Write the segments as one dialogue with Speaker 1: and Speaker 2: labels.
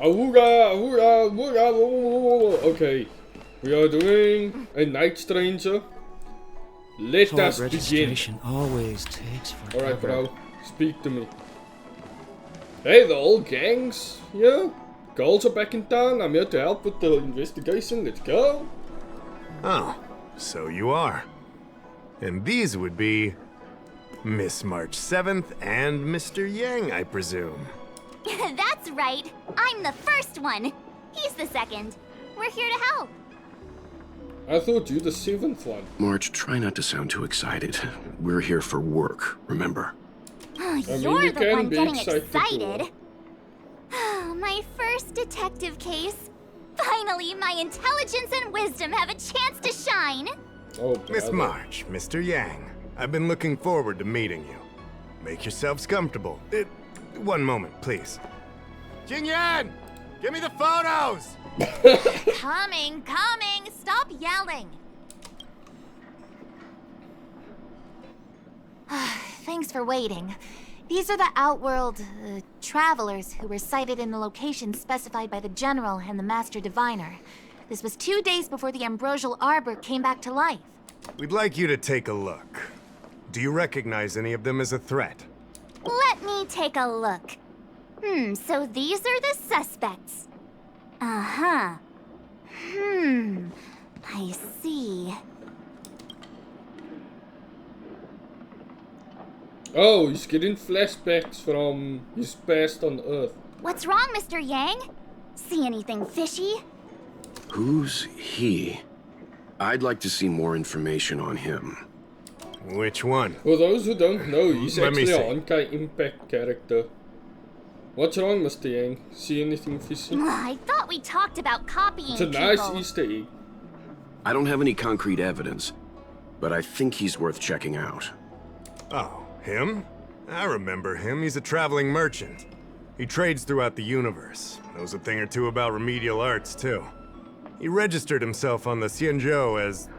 Speaker 1: Awooga, awooga, awooga, awooga. Okay, we are doing a night stranger. Let us begin.
Speaker 2: Registration always takes forever.
Speaker 1: Alright, bro, speak to me. Hey, the old gang's here. Girls are back in town. I'm here to help with the investigation. Let's go.
Speaker 3: Oh, so you are. And these would be Miss March 7th and Mr. Yang, I presume.
Speaker 4: That's right. I'm the first one. He's the second. We're here to help.
Speaker 1: I thought you the 7th one.
Speaker 5: March, try not to sound too excited. We're here for work, remember?
Speaker 4: You're the one getting
Speaker 1: excited.
Speaker 4: My first detective case. Finally, my intelligence and wisdom have a chance to shine.
Speaker 1: Oh,
Speaker 3: Miss March, Mr. Yang, I've been looking forward to meeting you. Make yourselves comfortable. One moment, please. Jingyan! Give me the photos!
Speaker 4: Coming. Stop yelling. Thanks for waiting. These are the Outworld travelers who were sighted in the location specified by the General and the Master Diviner. This was 2 days before the Ambrosial Arbor came back to life.
Speaker 3: We'd like you to take a look. Do you recognize any of them as a threat?
Speaker 4: Let me take a look. So these are the suspects. Uh-huh. I see.
Speaker 1: Oh, he's getting flashbacks from his past on Earth.
Speaker 4: What's wrong, Mr. Yang? See anything fishy?
Speaker 5: Who's he? I'd like to see more information on him.
Speaker 3: Which one?
Speaker 1: For those who don't know, he's
Speaker 3: Let me
Speaker 1: actually a
Speaker 3: see.
Speaker 1: Honkai Impact character. What's wrong, Mr. Yang? See anything fishy?
Speaker 4: I thought we talked about copying
Speaker 1: It's a
Speaker 4: people.
Speaker 1: nice Easter egg.
Speaker 5: I don't have any concrete evidence, but I think he's worth checking out.
Speaker 3: Oh, him? I remember him. He's a traveling merchant. He trades throughout the universe. Knows a thing or two about remedial arts, too. He registered himself on the Xianzhou as...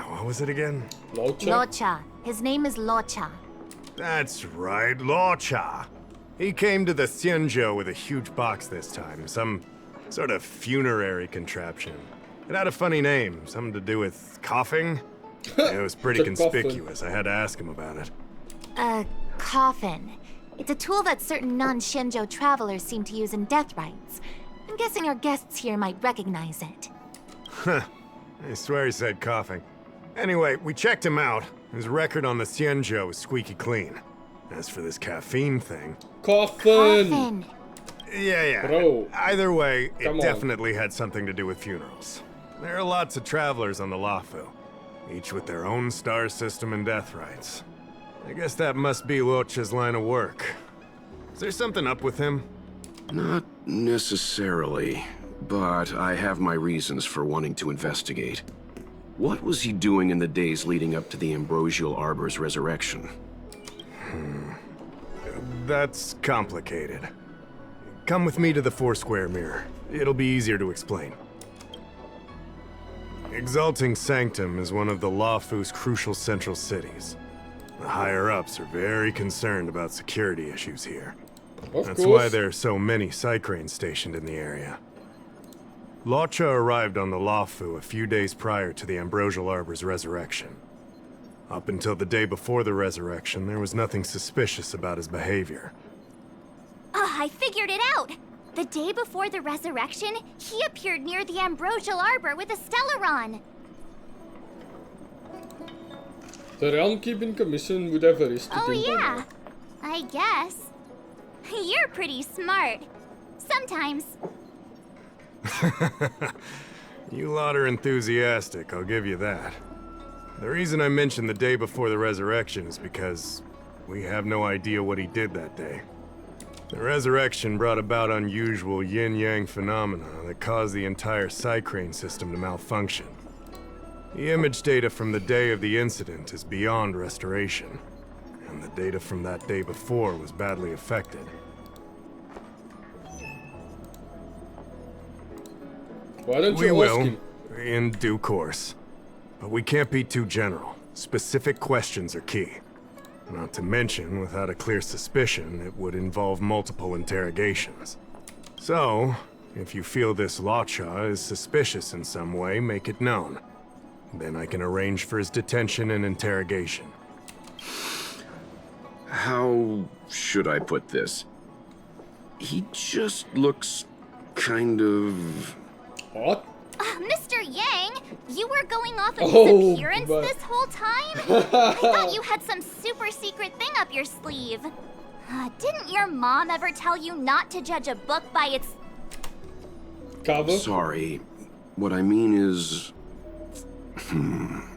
Speaker 3: what was it again?
Speaker 1: Luocha?
Speaker 4: Luocha. His name is Luocha.
Speaker 3: That's right, Luocha. He came to the Xianzhou with a huge box this time. Some sort of funerary contraption. It had a funny name. Something to do with coughing? It was pretty
Speaker 1: It's a coffin.
Speaker 3: conspicuous. I had to ask him about it.
Speaker 4: A coffin. It's a tool that certain non-Shenzhou travelers seem to use in death rites. I'm guessing our guests here might recognize it.
Speaker 3: Huh. I swear he said coughing. Anyway, we checked him out. His record on the Xianzhou is squeaky clean. As for this caffeine thing...
Speaker 1: Coffin!
Speaker 3: Yeah.
Speaker 1: Bro.
Speaker 3: Either way,
Speaker 1: Come on.
Speaker 3: it definitely had something to do with funerals. There are lots of travelers on the Luofu, each with their own star system and death rites. I guess that must be Luocha's line of work. Is there something up with him?
Speaker 5: Not necessarily, but I have my reasons for wanting to investigate. What was he doing in the days leading up to the Ambrosial Arbor's resurrection?
Speaker 3: That's complicated. Come with me to the Four-Square Mirror. It'll be easier to explain. Exalting Sanctum is one of the Luofu's crucial central cities. The higher-ups are very concerned about security issues here.
Speaker 1: Of
Speaker 3: That's
Speaker 1: course.
Speaker 3: why there are so many Psycranes stationed in the area. Luocha arrived on the Luofu a few days prior to the Ambrosial Arbor's resurrection. Up until the day before the resurrection, there was nothing suspicious about his behavior.
Speaker 4: I figured it out! The day before the resurrection, he appeared near the Ambrosial Arbor with a Stellaron.
Speaker 1: The Realm Keeping Commission would have arrested
Speaker 4: Oh
Speaker 1: him. by
Speaker 4: yeah,
Speaker 1: now.
Speaker 4: I guess. You're pretty smart. Sometimes.
Speaker 3: You lot are enthusiastic, I'll give you that. The reason I mentioned the day before the resurrection is because we have no idea what he did that day. The resurrection brought about unusual yin-yang phenomena that caused the entire Psycrane system to malfunction. The image data from the day of the incident is beyond restoration, and the data from that day before was badly affected.
Speaker 1: Why don't
Speaker 3: We
Speaker 1: you ask
Speaker 3: will,
Speaker 1: him?
Speaker 3: in due course. But we can't be too general. Specific questions are key. Not to mention, without a clear suspicion, it would involve multiple interrogations. So, if you feel this Luocha is suspicious in some way, make it known. Then I can arrange for his detention and interrogation.
Speaker 5: How should I put this? He just looks kind of...
Speaker 1: What?
Speaker 6: Mr. Yang, you were going off on
Speaker 1: Oh,
Speaker 6: his appearance
Speaker 1: but-
Speaker 6: this whole time? I thought you had some super secret thing up your sleeve. Didn't your mom ever tell you not to judge a book by its...
Speaker 1: Cover?
Speaker 5: Sorry. What I mean is...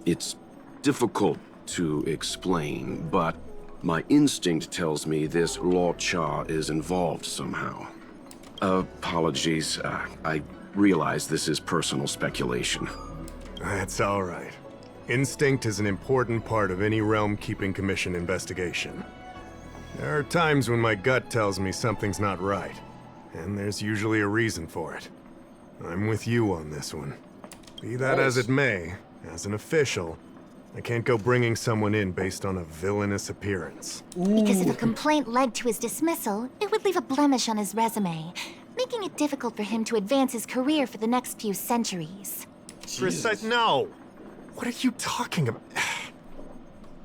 Speaker 5: It's difficult to explain, but my instinct tells me this Luocha is involved somehow. Apologies. I realize this is personal speculation.
Speaker 3: That's all right. Instinct is an important part of any Realm Keeping Commission investigation. There are times when my gut tells me something's not right, and there's usually a reason for it. I'm with you on this one. Be that as it may, as an official, I can't go bringing someone in based on a villainous appearance.
Speaker 4: Because if a complaint led to his dismissal, it would leave a blemish on his resume, making it difficult for him to advance his career for the next few centuries.
Speaker 3: No! What are you talking about?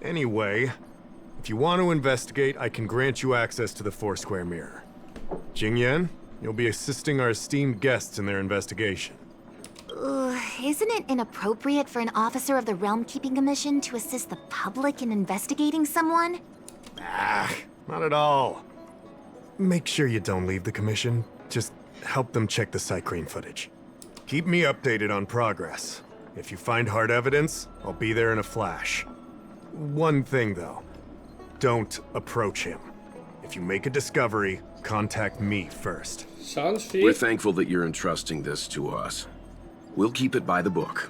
Speaker 3: Anyway, if you want to investigate, I can grant you access to the Foursquare Mirror. Jingyan, you'll be assisting our esteemed guests in their investigation.
Speaker 4: Isn't it inappropriate for an officer of the Realm Keeping Commission to assist the public in investigating someone?
Speaker 3: Not at all. Make sure you don't leave the commission. Just help them check the Cycrene footage. Keep me updated on progress. If you find hard evidence, I'll be there in a flash. One thing, though. Don't approach him. If you make a discovery, contact me first.
Speaker 1: Sounds
Speaker 5: We're
Speaker 1: fair.
Speaker 5: thankful that you're entrusting this to us. We'll keep it by the book.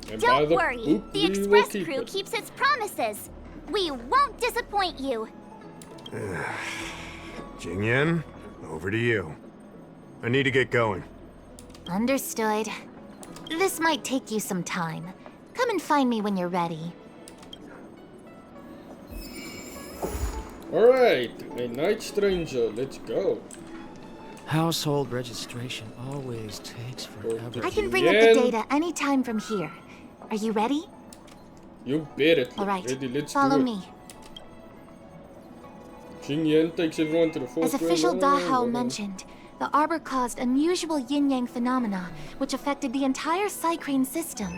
Speaker 1: And by
Speaker 6: Don't worry,
Speaker 1: book,
Speaker 6: the
Speaker 1: we will
Speaker 6: Express
Speaker 1: keep
Speaker 6: crew
Speaker 1: it.
Speaker 6: keeps its promises. We won't disappoint you.
Speaker 3: Jingyan, over to you. I need to get going.
Speaker 4: Understood. This might take you some time. Come and find me when you're ready.
Speaker 1: Alright, a night stranger, let's go.
Speaker 2: Household registration always takes forever.
Speaker 4: I can bring up the data anytime from here. Are you ready?
Speaker 1: You bet it.
Speaker 4: All right,
Speaker 1: Ready, let's
Speaker 4: follow
Speaker 1: do it.
Speaker 4: me.
Speaker 1: Xingyan takes everyone to the
Speaker 4: As
Speaker 1: Foursquare
Speaker 4: official
Speaker 1: Mirror.
Speaker 4: Dahao mentioned, the Arbor caused unusual yin-yang phenomena, which affected the entire Cycrene system.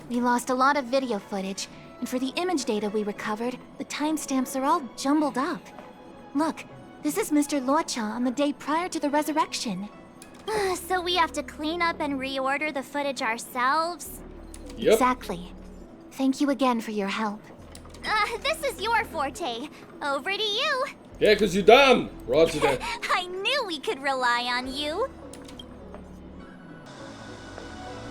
Speaker 4: We lost a lot of video footage, and for the image data we recovered, the timestamps are all jumbled up. Look, this is Mr. Luocha on the day prior to the resurrection.
Speaker 6: So we have to clean up and reorder the footage ourselves?
Speaker 1: Yep.
Speaker 4: Exactly. Thank you again for your help.
Speaker 6: This is your forte. Over to you.
Speaker 1: Yeah, cause you dumb. Roger that.
Speaker 6: I knew we could rely on you.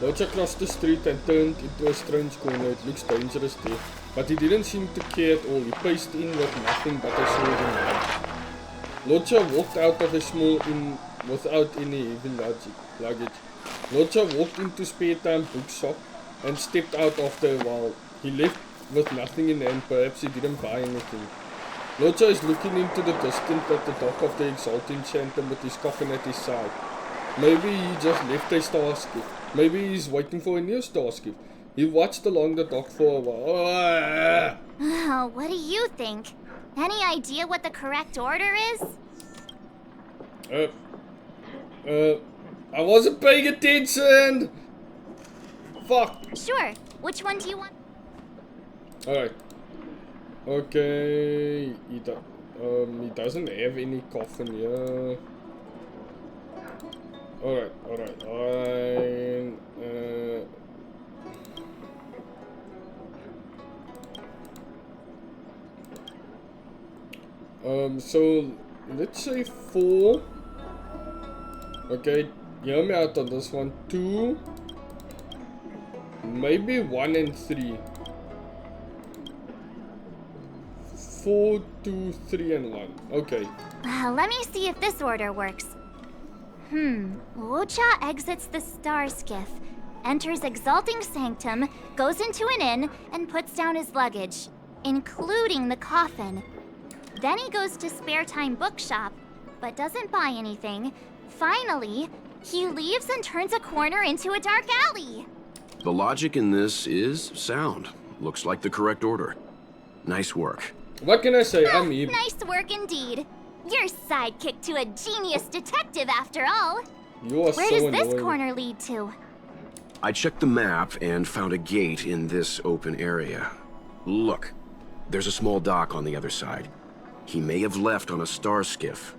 Speaker 1: Luocha crossed the street and turned into a strange corner. It looks dangerous there. But he didn't seem to care at all. He paced in with nothing but a sword in hand. Luocha walked out of a small inn without any heavy luggage. Luocha walked into spare time bookshop and stepped out after a while. He left with nothing in hand. Perhaps he didn't buy anything. Luocha is looking into the distance at the dock of the Exalting Shantum with his coffin at his side. Maybe he just left a starship. Maybe he's waiting for a new starship. He watched along the dock for a while.
Speaker 6: What do you think? Any idea what the correct order is?
Speaker 1: I wasn't paying attention! Fuck.
Speaker 6: Sure. Which one do you want?
Speaker 1: Alright. Okay. He doesn't have any coffin here. Alright. So let's say 4. Okay, hear me out on this one. 2, maybe 1 and 3. 4, 2, 3, and 1. Okay.
Speaker 6: Let me see if this order works. Luocha exits the Star Skiff, enters Exalting Sanctum, goes into an inn, and puts down his luggage, including the coffin. Then he goes to Spare Time Bookshop, but doesn't buy anything, Finally, he leaves and turns a corner into a dark alley.
Speaker 5: The logic in this is sound. Looks like the correct order. Nice work.
Speaker 1: What can I say? I'm here.
Speaker 6: Nice work indeed. You're sidekick to a genius detective after all.
Speaker 1: You are
Speaker 6: Where
Speaker 1: so
Speaker 6: does this
Speaker 1: annoying.
Speaker 6: corner lead to?
Speaker 5: I checked the map and found a gate in this open area. Look, there's a small dock on the other side. He may have left on a star skiff.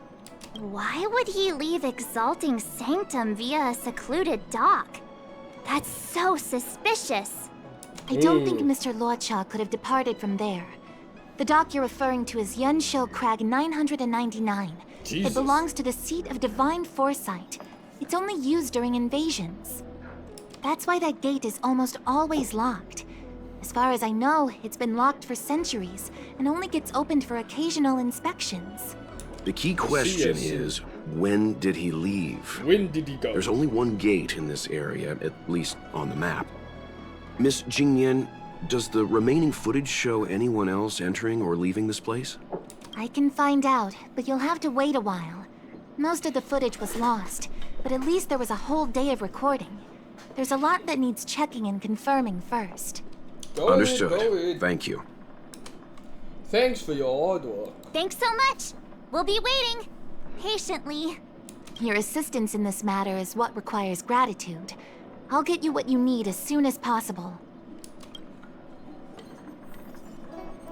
Speaker 6: Why would he leave Exalting Sanctum via a secluded dock? That's so suspicious.
Speaker 4: I don't think Mr. Luocha could have departed from there. The dock you're referring to is Yunsho Crag 999.
Speaker 1: Jesus.
Speaker 4: It belongs to the seat of divine foresight. It's only used during invasions. That's why that gate is almost always locked. As far as I know, it's been locked for centuries and only gets opened for occasional inspections.
Speaker 5: The key question
Speaker 1: see.
Speaker 5: is, when did he leave?
Speaker 1: When did he go?
Speaker 5: There's only one gate in this area, at least on the map. Miss Jingyan, does the remaining footage show anyone else entering or leaving this place?
Speaker 4: I can find out, but you'll have to wait a while. Most of the footage was lost, but at least there was a whole day of recording. There's a lot that needs checking and confirming first.
Speaker 1: Go
Speaker 5: Understood.
Speaker 1: Ahead, go ahead.
Speaker 5: Thank you.
Speaker 1: Thanks for your hard work.
Speaker 6: Thanks so much. We'll be waiting. Patiently.
Speaker 4: Your assistance in this matter is what requires gratitude. I'll get you what you need as soon as possible.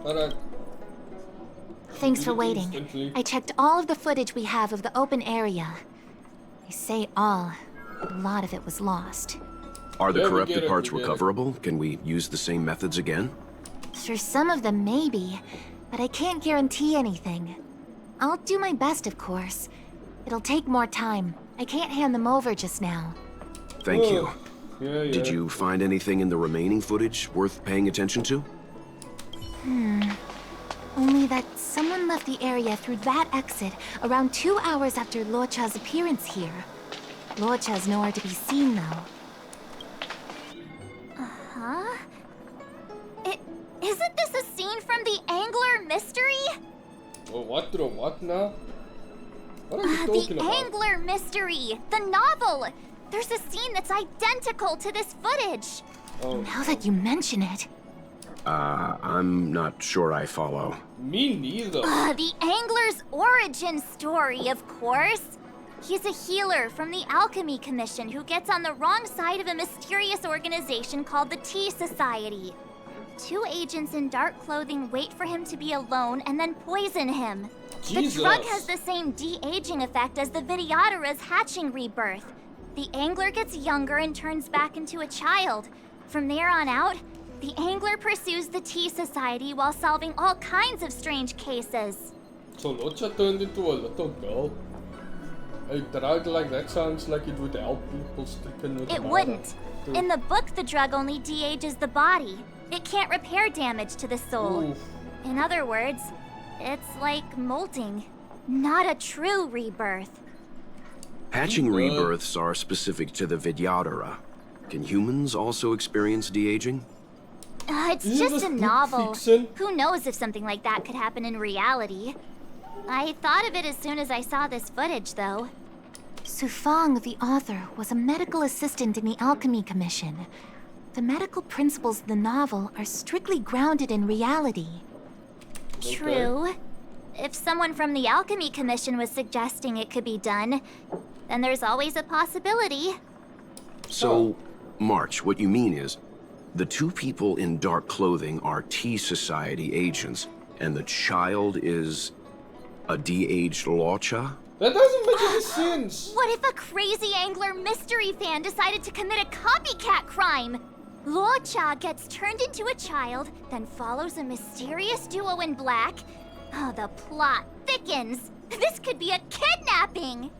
Speaker 1: Alright.
Speaker 4: Thanks for
Speaker 1: Did it
Speaker 4: waiting.
Speaker 1: instantly.
Speaker 4: I checked all of the footage we have of the open area. I say all, but a lot of it was lost.
Speaker 5: Are the
Speaker 1: Yeah, we
Speaker 5: corrupted
Speaker 1: get it,
Speaker 5: parts
Speaker 1: we get it.
Speaker 5: recoverable? Can we use the same methods again?
Speaker 4: For some of them, maybe, but I can't guarantee anything. I'll do my best, of course. It'll take more time. I can't hand them over just now.
Speaker 5: Thank you.
Speaker 1: Oh, yeah, yeah.
Speaker 5: Did you find anything in the remaining footage worth paying attention to?
Speaker 4: Only that someone left the area through that exit around 2 hours after Luocha's appearance here. Luocha's nowhere to be seen, though.
Speaker 6: Huh? Isn't this a scene from the Angler Mystery?
Speaker 1: Oh, what the what now? What are you talking
Speaker 6: The
Speaker 1: about?
Speaker 6: Angler Mystery! The novel! There's a scene that's identical to this footage.
Speaker 1: Oh,
Speaker 4: Now that you mention it,
Speaker 5: I'm not sure I follow.
Speaker 1: me neither.
Speaker 6: The Angler's origin story, of course. He's a healer from the Alchemy Commission who gets on the wrong side of a mysterious organization called the Tea Society. 2 agents in dark clothing wait for him to be alone and then poison him.
Speaker 1: Jesus.
Speaker 6: The drug has the same de-aging effect as the Vidyadhara's hatching rebirth. The Angler gets younger and turns back into a child. From there on out, the Angler pursues the Tea Society while solving all kinds of strange cases.
Speaker 1: So Luocha turned into a little girl. A drug like that sounds like it would help people stricken with
Speaker 6: It
Speaker 1: Mara.
Speaker 6: wouldn't. In the book, the drug only de-ages the body. It can't repair damage to the soul.
Speaker 1: Oof.
Speaker 6: In other words, it's like molting, not a true rebirth.
Speaker 5: Hatching
Speaker 1: Good.
Speaker 5: rebirths are specific to the Vidyadhara. Can humans also experience de-aging?
Speaker 6: It's
Speaker 1: Isn't
Speaker 6: just
Speaker 1: this
Speaker 6: a
Speaker 1: book
Speaker 6: novel.
Speaker 1: fiction?
Speaker 6: Who knows if something like that could happen in reality? I thought of it as soon as I saw this footage, though.
Speaker 4: Sufang, the author, was a medical assistant in the Alchemy Commission. The medical principles of the novel are strictly grounded in reality.
Speaker 6: True. If someone from the Alchemy Commission was suggesting it could be done, then there's always a possibility.
Speaker 5: So, March, what you mean is, the 2 people in dark clothing are Tea Society agents, and the child is a de-aged Luocha?
Speaker 1: That doesn't make any sense.
Speaker 6: What if a crazy Angler mystery fan decided to commit a copycat crime? Luocha gets turned into a child, then follows a mysterious duo in black. Oh, the plot thickens. This could be a kidnapping!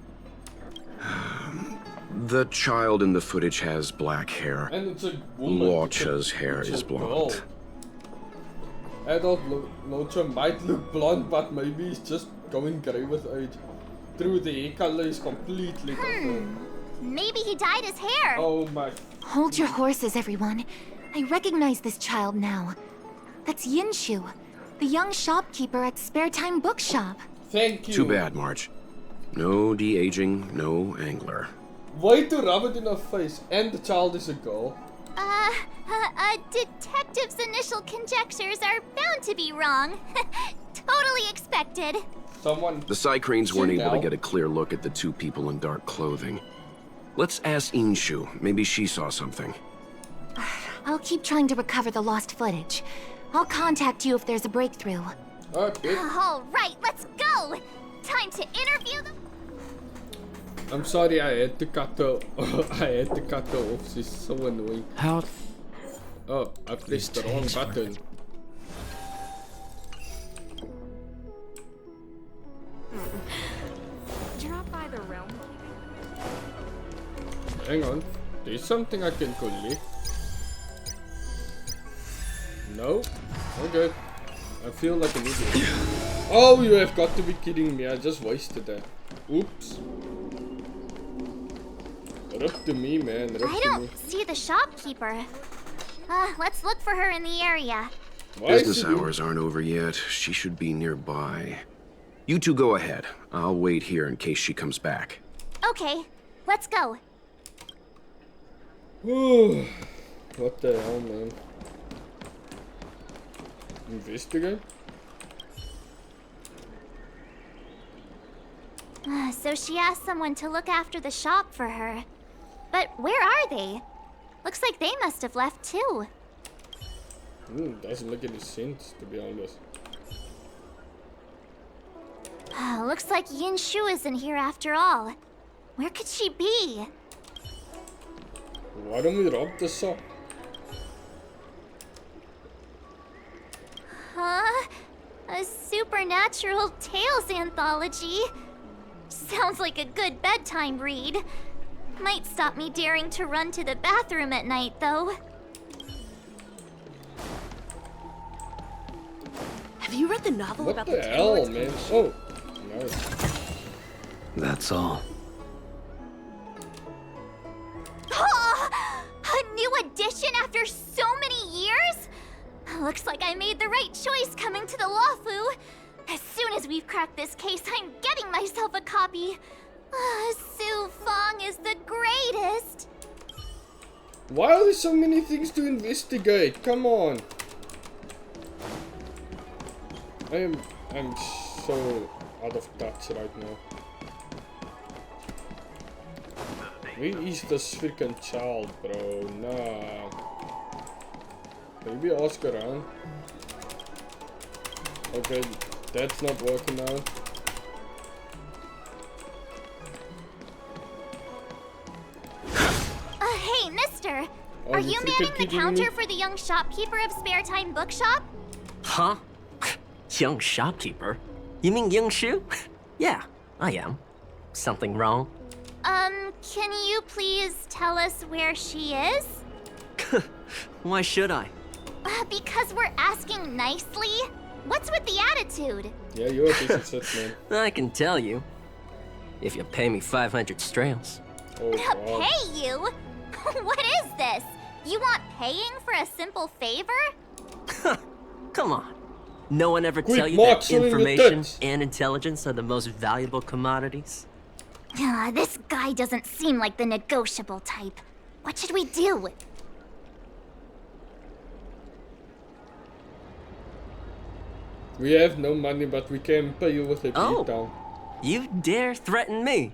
Speaker 5: The child in the footage has black hair.
Speaker 1: And it's a woman.
Speaker 5: Luocha's hair
Speaker 1: It's a
Speaker 5: is
Speaker 1: girl.
Speaker 5: blonde.
Speaker 1: Adult Luocha might look blonde, but maybe he's just going grey with age. True, the hair color is completely different.
Speaker 6: Maybe he dyed his hair.
Speaker 1: Oh my.
Speaker 4: Hold your horses, everyone. I recognize this child now. That's Yinshu, the young shopkeeper at Spare Time Bookshop.
Speaker 1: Thank you.
Speaker 5: Too bad, March. No de-aging, no angler.
Speaker 1: Way to rub it in her face. And the child is a girl.
Speaker 6: Detective's initial conjectures are bound to be wrong. Totally expected.
Speaker 1: Someone.
Speaker 5: The Psycranes weren't able to
Speaker 1: now.
Speaker 5: get a clear look at the two people in dark clothing. Let's ask Inshu. Maybe she saw something.
Speaker 4: I'll keep trying to recover the lost footage. I'll contact you if there's a breakthrough.
Speaker 1: Okay.
Speaker 6: All right, let's go. Time to interview them.
Speaker 1: I'm sorry I had to cut her I had to cut her off. She's so annoying.
Speaker 2: How?
Speaker 1: Oh, I pressed the wrong
Speaker 2: These tapes
Speaker 1: button.
Speaker 7: Drop by the realm.
Speaker 1: Hang on. There's something I can collect. No? Okay. I feel like an idiot. Oh, you have got to be kidding me. I just wasted that. Oops. Rip to me, man. Rip
Speaker 6: I
Speaker 1: to me.
Speaker 6: don't see the shopkeeper. Let's look for her in the area.
Speaker 1: Why is
Speaker 5: Business
Speaker 1: she doing-
Speaker 5: hours aren't over yet. She should be nearby. You two go ahead. I'll wait here in case she comes back.
Speaker 6: Okay, let's go.
Speaker 1: What the hell, man? Investigate?
Speaker 6: So she asked someone to look after the shop for her. But where are they? Looks like they must have left too.
Speaker 1: Doesn't make any sense, to be honest.
Speaker 6: Looks like Yinshu isn't here after all. Where could she be?
Speaker 1: Why don't we rob the shop?
Speaker 6: Huh? A supernatural tales anthology? Sounds like a good bedtime read. Might stop me daring to run to the bathroom at night, though.
Speaker 7: Have you read the novel
Speaker 1: What
Speaker 7: about
Speaker 1: the
Speaker 7: the
Speaker 1: hell,
Speaker 7: Tailor's
Speaker 1: man?
Speaker 7: Commission?
Speaker 1: Oh, no.
Speaker 2: That's all.
Speaker 6: A new edition after so many years? Looks like I made the right choice coming to the Lawfu. As soon as we've cracked this case, I'm getting myself a copy. Su Fong is the greatest.
Speaker 1: Why are there so many things to investigate? Come on. I'm so out of touch right now. Where is this freaking child, bro? Nah. Maybe ask around. Okay, that's not working now.
Speaker 6: Hey, mister.
Speaker 1: Oh,
Speaker 6: Are
Speaker 1: you
Speaker 6: you
Speaker 1: freaking
Speaker 6: manning the
Speaker 1: kidding
Speaker 6: counter
Speaker 1: me?
Speaker 6: for the young shopkeeper of Spare Time Bookshop?
Speaker 8: Huh? Young shopkeeper? You mean Young Shu? Yeah, I am. Something wrong?
Speaker 6: Can you please tell us where she is?
Speaker 8: Why should I?
Speaker 6: Because we're asking nicely. What's with the attitude?
Speaker 1: Yeah, you're a piece of shit, man.
Speaker 8: I can tell you. If you pay me 500 strails.
Speaker 1: Oh, God.
Speaker 6: Pay you? What is this? You want paying for a simple favor?
Speaker 8: Come on. No one ever
Speaker 1: Quick,
Speaker 8: tell you
Speaker 1: Mark,
Speaker 8: that
Speaker 1: showing the
Speaker 8: information
Speaker 1: tits.
Speaker 8: and intelligence are the most valuable commodities?
Speaker 6: This guy doesn't seem like the negotiable type. What should we do?
Speaker 1: We have no money, but we can pay you with a
Speaker 8: Oh.
Speaker 1: beatdown.
Speaker 8: You dare threaten me?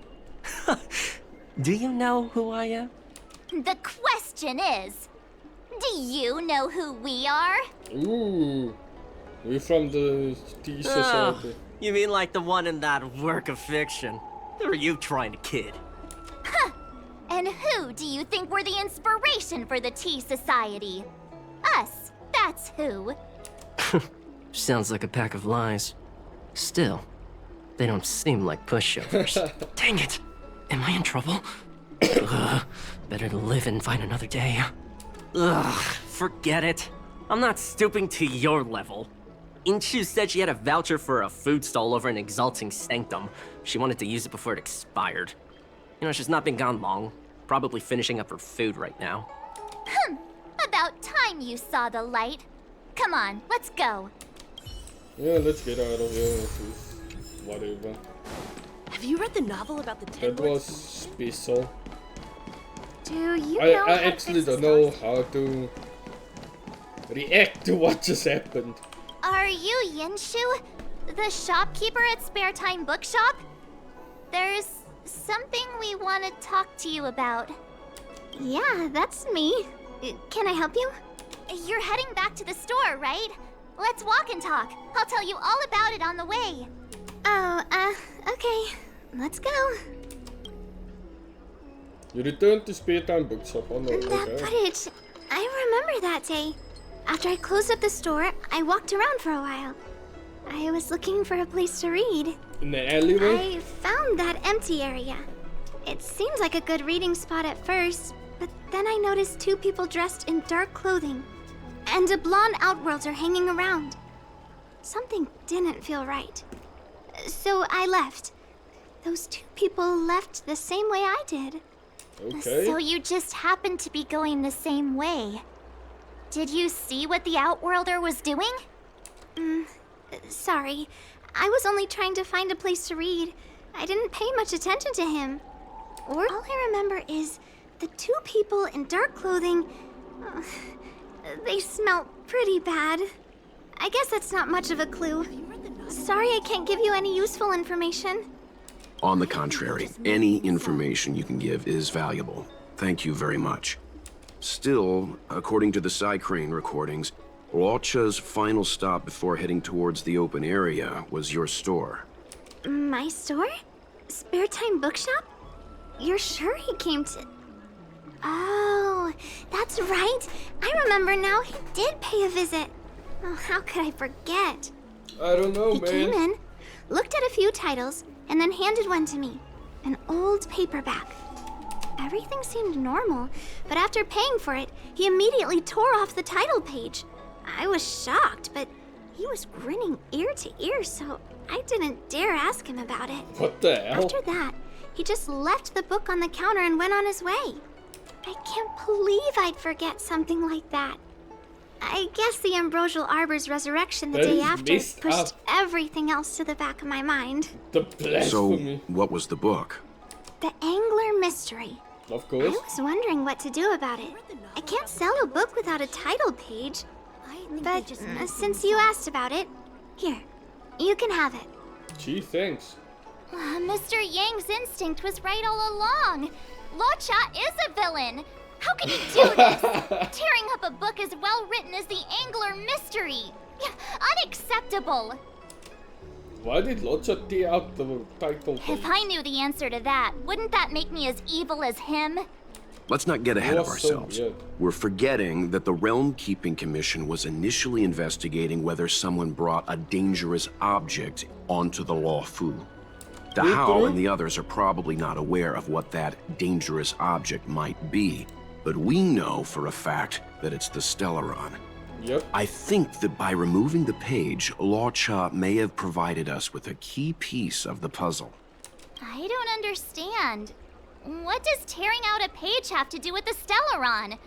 Speaker 8: Do you know who I am?
Speaker 6: The question is, do you know who we are?
Speaker 1: Ooh. We're from the tea society.
Speaker 8: You mean like the one in that work of fiction? Who are you trying to kid?
Speaker 6: And who do you think were the inspiration for the Tea Society? Us, that's who.
Speaker 8: Sounds like a pack of lies. Still, they don't seem like pushovers. Dang it! Am I in trouble? Ugh, better to live and find another day. Ugh, forget it. I'm not stooping to your level. Inshu said she had a voucher for a food stall over in Exalting Sanctum. She wanted to use it before it expired. You know, she's not been gone long. Probably finishing up her food right now.
Speaker 6: About time you saw the light. Come on, let's go.
Speaker 1: Yeah, let's get out of here. Whatever.
Speaker 7: Have you read the novel about the Ten
Speaker 1: That
Speaker 7: Lords
Speaker 1: was
Speaker 7: Commission?
Speaker 1: special.
Speaker 6: Do you
Speaker 1: I
Speaker 6: know how to
Speaker 1: actually
Speaker 6: fix
Speaker 1: don't
Speaker 6: the
Speaker 1: know
Speaker 6: stars?
Speaker 1: how to react to what just happened.
Speaker 6: Are you Yinshu? The shopkeeper at Spare Time Bookshop? There's something we want to talk to you about. Yeah, that's me. Can I help you? You're heading back to the store, right? Let's walk and talk. I'll tell you all about it on the way. Oh, okay. Let's go.
Speaker 1: You return to Spare Time Bookshop. Oh no,
Speaker 6: That
Speaker 1: okay.
Speaker 6: footage, I remember that day. After I closed up the store, I walked around for a while. I was looking for a place to read.
Speaker 1: In the alleyway?
Speaker 6: I found that empty area. It seemed like a good reading spot at first, but then I noticed two people dressed in dark clothing, and a blonde outworlder hanging around. Something didn't feel right. So I left. Those two people left the same way I did.
Speaker 1: Okay.
Speaker 6: So you just happened to be going the same way. Did you see what the Outworlder was doing? Sorry. I was only trying to find a place to read. I didn't pay much attention to him. All I remember is the two people in dark clothing. They smell pretty bad. I guess that's not much of a clue. Sorry I can't give you any useful information.
Speaker 5: On the contrary, any information you can give is valuable. Thank you very much. Still, according to the Psycrane recordings, Luocha's final stop before heading towards the open area was your store.
Speaker 6: My store? Spare Time Bookshop? You're sure he came to... Oh, that's right. I remember now. He did pay a visit. Oh, how could I forget?
Speaker 1: I don't know,
Speaker 6: He
Speaker 1: man.
Speaker 6: came in, looked at a few titles, and then handed one to me. An old paperback. Everything seemed normal, but after paying for it, he immediately tore off the title page. I was shocked, but he was grinning ear to ear, so I didn't dare ask him about it.
Speaker 1: What the hell?
Speaker 6: After that, he just left the book on the counter and went on his way. I can't believe I'd forget something like that. I guess the Ambrosial Arbor's resurrection the
Speaker 1: That
Speaker 6: day
Speaker 1: is
Speaker 6: after
Speaker 1: messed
Speaker 6: pushed
Speaker 1: up.
Speaker 6: everything else to the back of my mind.
Speaker 1: The
Speaker 5: So,
Speaker 1: blasphemy.
Speaker 5: what was the book?
Speaker 6: The Angler Mystery.
Speaker 1: Of
Speaker 6: I
Speaker 1: course.
Speaker 6: was wondering what to do about it. I can't sell a book without a title page. But since you asked about it, here, you can have it.
Speaker 1: Gee, thanks.
Speaker 6: Mr. Yang's instinct was right all along. Luocha is a villain. How can he do this? Tearing up a book as well written as the Angler Mystery. Unacceptable.
Speaker 1: Why did Luocha tear out the title page?
Speaker 6: If I knew the answer to that, wouldn't that make me as evil as him?
Speaker 5: Let's not get ahead of
Speaker 1: Was so
Speaker 5: ourselves.
Speaker 1: weird.
Speaker 5: We're forgetting that the Realm Keeping Commission was initially investigating whether someone brought a dangerous object onto the Luofu. The
Speaker 1: True,
Speaker 5: Howl
Speaker 1: true.
Speaker 5: and the others are probably not aware of what that dangerous object might be, but we know for a fact that it's the Stellaron.
Speaker 1: Yep.
Speaker 5: I think that by removing the page, Luocha may have provided us with a key piece of the puzzle.
Speaker 6: I don't understand. What does tearing out a page have to do with the Stellaron?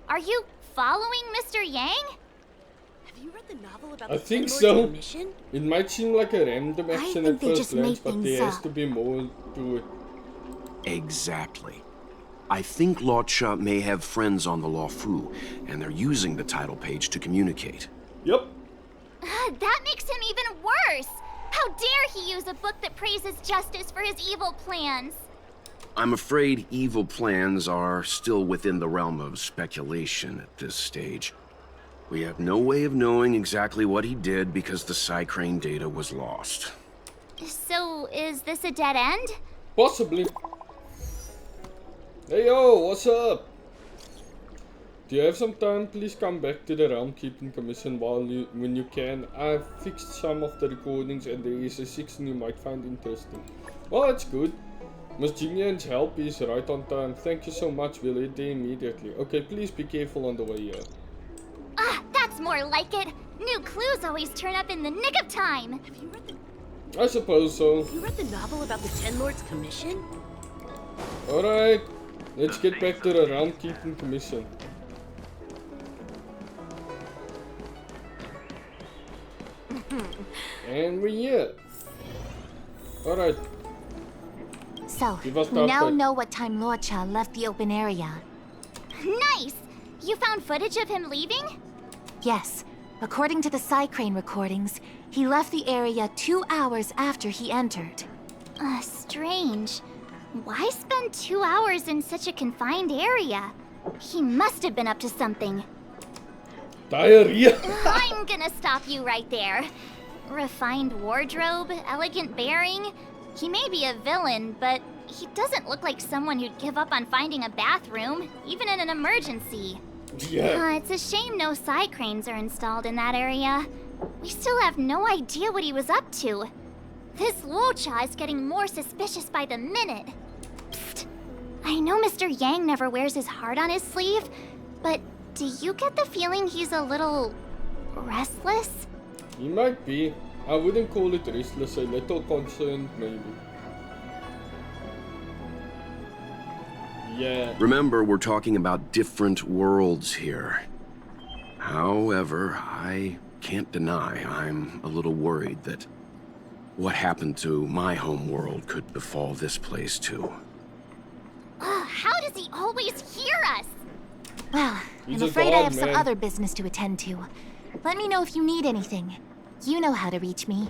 Speaker 6: Are you following Mr. Yang?
Speaker 7: Have you read the novel about
Speaker 1: I
Speaker 7: the
Speaker 1: think
Speaker 7: Ten
Speaker 1: so.
Speaker 7: Lords Commission?
Speaker 1: It might seem like a random action
Speaker 6: think
Speaker 1: at
Speaker 6: they
Speaker 1: first
Speaker 6: just
Speaker 1: glance,
Speaker 6: make
Speaker 1: but
Speaker 6: things
Speaker 1: there has
Speaker 6: up.
Speaker 1: to be more to it.
Speaker 5: Exactly. I think Luocha may have friends on the Luofu, and they're using the title page to communicate.
Speaker 1: Yep.
Speaker 6: That makes him even worse! How dare he use a book that praises justice for his evil plans?
Speaker 5: I'm afraid evil plans are still within the realm of speculation at this stage. We have no way of knowing exactly what he did because the Psycrane data was lost.
Speaker 6: So, is this a dead end?
Speaker 1: Possibly. Hey yo, what's up? Do you have some time? Please come back to the Realm Keeping Commission when you can. I've fixed some of the recordings and there is a section you might find interesting. Well, that's good. Miss Jinian's help is right on time. Thank you so much. We'll head there immediately. Okay, please be careful on the way here.
Speaker 6: That's more like it. New clues always turn up in the nick of time.
Speaker 7: Have you read the
Speaker 1: I suppose so.
Speaker 7: You read the novel about the Ten Lords Commission?
Speaker 1: Alright, let's get back to the Realm Keeping Commission. And we're here. Alright,
Speaker 4: So,
Speaker 1: He was
Speaker 4: we now
Speaker 1: doctor.
Speaker 4: know what time Luocha left the open area.
Speaker 6: Nice! You found footage of him leaving?
Speaker 4: Yes, according to the Psycrane recordings, he left the area 2 hours after he entered.
Speaker 6: Strange. Why spend 2 hours in such a confined area? He must have been up to something.
Speaker 1: Diarrhea.
Speaker 6: I'm gonna stop you right there. Refined wardrobe, elegant bearing. He may be a villain, but he doesn't look like someone who'd give up on finding a bathroom, even in an emergency.
Speaker 1: Yeah.
Speaker 6: It's a shame no side cranes are installed in that area. We still have no idea what he was up to. This Luocha is getting more suspicious by the minute. Psst. I know Mr. Yang never wears his heart on his sleeve, but do you get the feeling he's a little restless?
Speaker 1: He might be. I wouldn't call it restless, a little concerned maybe. Yeah.
Speaker 5: Remember, we're talking about different worlds here. However, I can't deny I'm a little worried that what happened to my home world could befall this place too.
Speaker 6: How does he always hear us?
Speaker 4: Well,
Speaker 1: He's
Speaker 4: I'm
Speaker 1: a
Speaker 4: afraid I
Speaker 1: god,
Speaker 4: have some
Speaker 1: man.
Speaker 4: other business to attend to. Let me know if you need anything. You know how to reach me.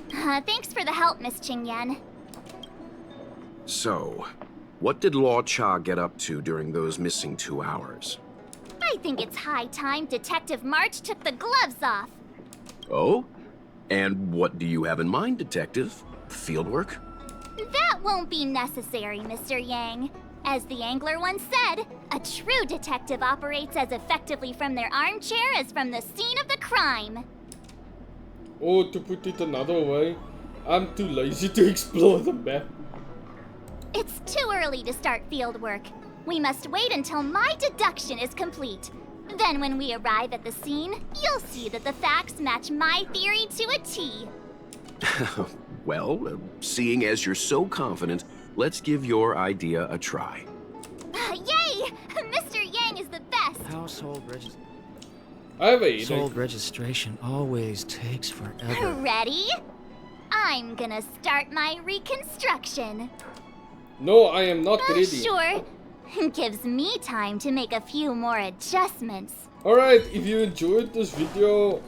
Speaker 6: Thanks for the help, Miss Qingyan.
Speaker 5: So, what did Luocha get up to during those missing 2 hours?
Speaker 6: I think it's high time Detective March took the gloves off.
Speaker 5: Oh? And what do you have in mind, Detective? Fieldwork?
Speaker 6: That won't be necessary, Mr. Yang. As the Angler once said, a true detective operates as effectively from their armchair as from the scene of the crime.
Speaker 1: Or to put it another way, I'm too lazy to explore the map.
Speaker 6: It's too early to start field work. We must wait until my deduction is complete. Then when we arrive at the scene, you'll see that the facts match my theory to a T.
Speaker 5: Well, seeing as you're so confident, let's give your idea a try.
Speaker 6: Yay! Mr. Yang is the best!
Speaker 2: Household registration.
Speaker 1: I have a headache.
Speaker 2: Household registration always takes forever.
Speaker 6: Ready? I'm gonna start my reconstruction.
Speaker 1: No, I am not ready.
Speaker 6: Sure. Gives me time to make a few more adjustments.
Speaker 1: Alright, if you enjoyed this video,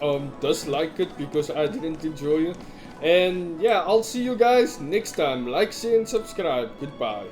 Speaker 1: dislike it because I didn't enjoy it. And yeah, I'll see you guys next time. Like, share and subscribe. Goodbye.